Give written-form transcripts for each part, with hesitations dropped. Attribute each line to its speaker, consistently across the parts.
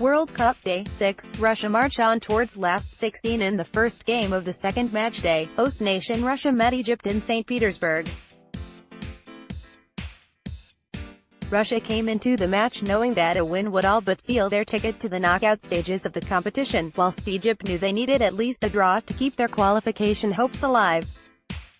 Speaker 1: World Cup Day 6, Russia march on towards last 16 in the first game of the second match day. Host nation Russia met Egypt in St. Petersburg. Russia came into the match knowing that a win would all but seal their ticket to the knockout stages of the competition, whilst Egypt knew they needed at least a draw to keep their qualification hopes alive.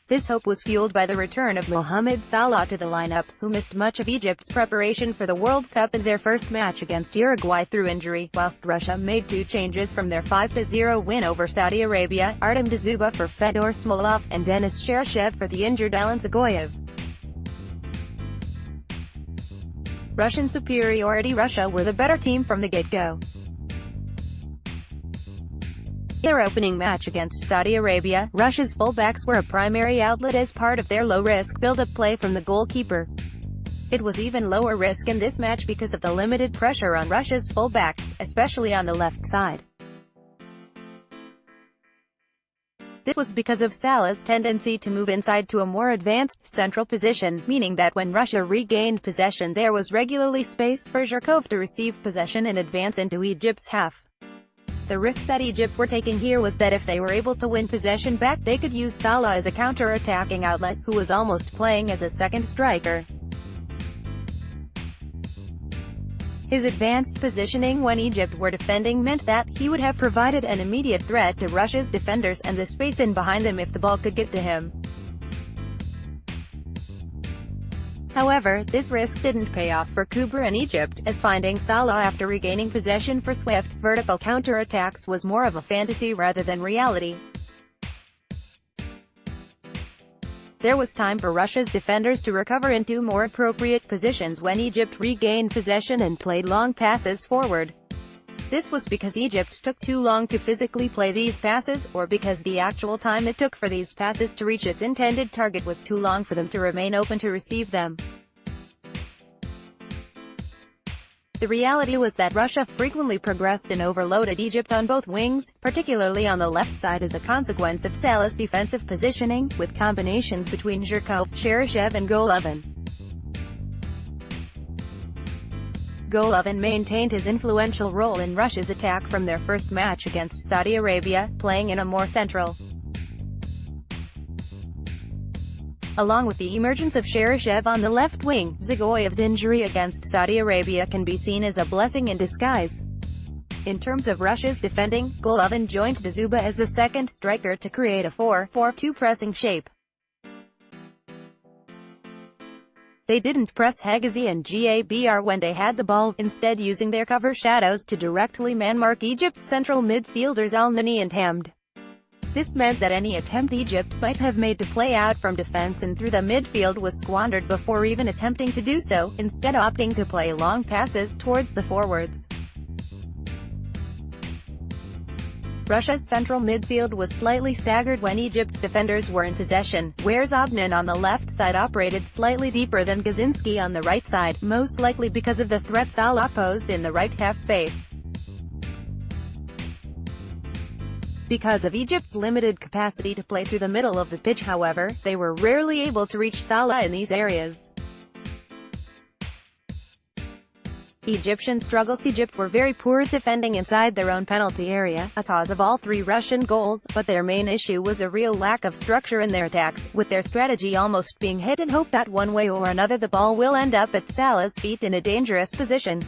Speaker 1: This hope was fueled by the return of Mohamed Salah to the lineup, who missed much of Egypt's preparation for the World Cup in their first match against Uruguay through injury, whilst Russia made 2 changes from their 5-0 win over Saudi Arabia, Artem Dzyuba for Fedor Smolov, and Denis Cheryshev for the injured Alan Zagoyev. Russian superiority. Russia were the better team from the get-go. Their opening match against Saudi Arabia, Russia's fullbacks were a primary outlet as part of their low-risk build-up play from the goalkeeper. It was even lower risk in this match because of the limited pressure on Russia's fullbacks, especially on the left side. This was because of Salah's tendency to move inside to a more advanced central position, meaning that when Russia regained possession there was regularly space for Zhirkov to receive possession and advance into Egypt's half. The risk that Egypt were taking here was that if they were able to win possession back they could use Salah as a counter-attacking outlet, who was almost playing as a second striker. His advanced positioning when Egypt were defending meant that he would have provided an immediate threat to Russia's defenders and the space in behind them if the ball could get to him. However, this risk didn't pay off for Kubra in Egypt, as finding Salah after regaining possession for swift, vertical counter-attacks was more of a fantasy rather than reality. There was time for Russia's defenders to recover into more appropriate positions when Egypt regained possession and played long passes forward. This was because Egypt took too long to physically play these passes, or because the actual time it took for these passes to reach its intended target was too long for them to remain open to receive them. The reality was that Russia frequently progressed and overloaded Egypt on both wings, particularly on the left side as a consequence of Salah's defensive positioning, with combinations between Zhirkov, Cheryshev and Golovin. Golovin maintained his influential role in Russia's attack from their first match against Saudi Arabia, playing in a more central. Along with the emergence of Cheryshev on the left wing, Zagoyev's injury against Saudi Arabia can be seen as a blessing in disguise. In terms of Russia's defending, Golovin joined Dzyuba as a second striker to create a 4-4-2 pressing shape. They didn't press Hegazi and Gabr when they had the ball, instead using their cover shadows to directly man-mark Egypt's central midfielders Al-Nani and Hamd. This meant that any attempt Egypt might have made to play out from defense and through the midfield was squandered before even attempting to do so, instead opting to play long passes towards the forwards. Russia's central midfield was slightly staggered when Egypt's defenders were in possession, where Zobnin on the left side operated slightly deeper than Gazinski on the right side, most likely because of the threat Salah posed in the right half space. Because of Egypt's limited capacity to play through the middle of the pitch, however, they were rarely able to reach Salah in these areas. Egyptian struggles. Egypt were very poor at defending inside their own penalty area, a cause of all 3 Russian goals, but their main issue was a real lack of structure in their attacks, with their strategy almost being hit and hope that one way or another the ball will end up at Salah's feet in a dangerous position.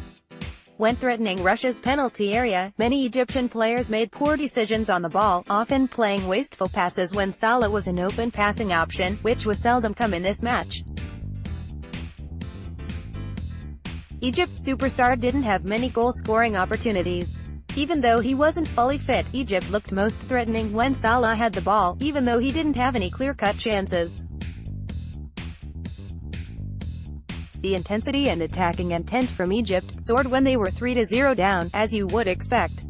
Speaker 1: When threatening Russia's penalty area, many Egyptian players made poor decisions on the ball, often playing wasteful passes when Salah was an open passing option, which was seldom come in this match. Egypt's superstar didn't have many goal-scoring opportunities. Even though he wasn't fully fit, Egypt looked most threatening when Salah had the ball, even though he didn't have any clear-cut chances. The intensity and attacking intent from Egypt soared when they were 3-0 down, as you would expect.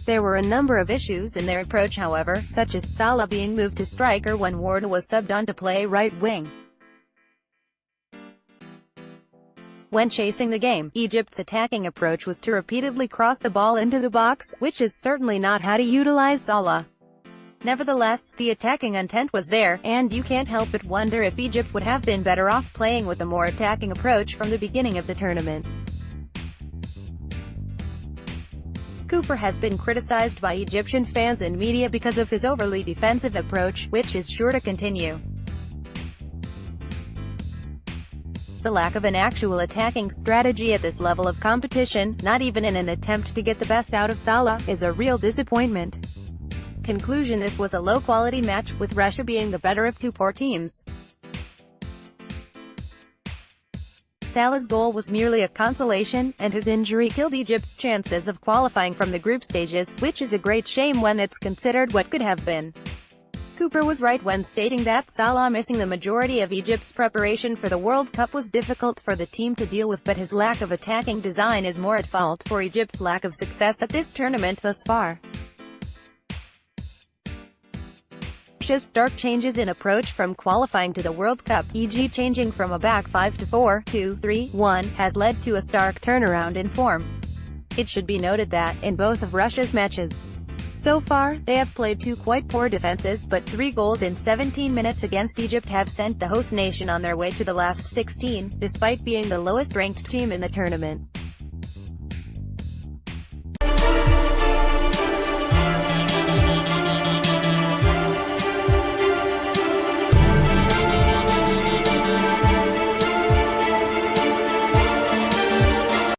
Speaker 1: There were a number of issues in their approach, however, such as Salah being moved to striker when Ward was subbed on to play right wing. When chasing the game, Egypt's attacking approach was to repeatedly cross the ball into the box, which is certainly not how to utilize Salah. Nevertheless, the attacking intent was there, and you can't help but wonder if Egypt would have been better off playing with a more attacking approach from the beginning of the tournament. Cooper has been criticized by Egyptian fans and media because of his overly defensive approach, which is sure to continue. The lack of an actual attacking strategy at this level of competition, not even in an attempt to get the best out of Salah, is a real disappointment. Conclusion: this was a low-quality match, with Russia being the better of two poor teams. Salah's goal was merely a consolation, and his injury killed Egypt's chances of qualifying from the group stages, which is a great shame when it's considered what could have been. Cooper was right when stating that Salah missing the majority of Egypt's preparation for the World Cup was difficult for the team to deal with, but his lack of attacking design is more at fault for Egypt's lack of success at this tournament thus far. Russia's stark changes in approach from qualifying to the World Cup, e.g. changing from a back 5 to 4-2-3-1, has led to a stark turnaround in form. It should be noted that, in both of Russia's matches so far, they have played two quite poor defenses, but 3 goals in 17 minutes against Egypt have sent the host nation on their way to the last 16, despite being the lowest-ranked team in the tournament.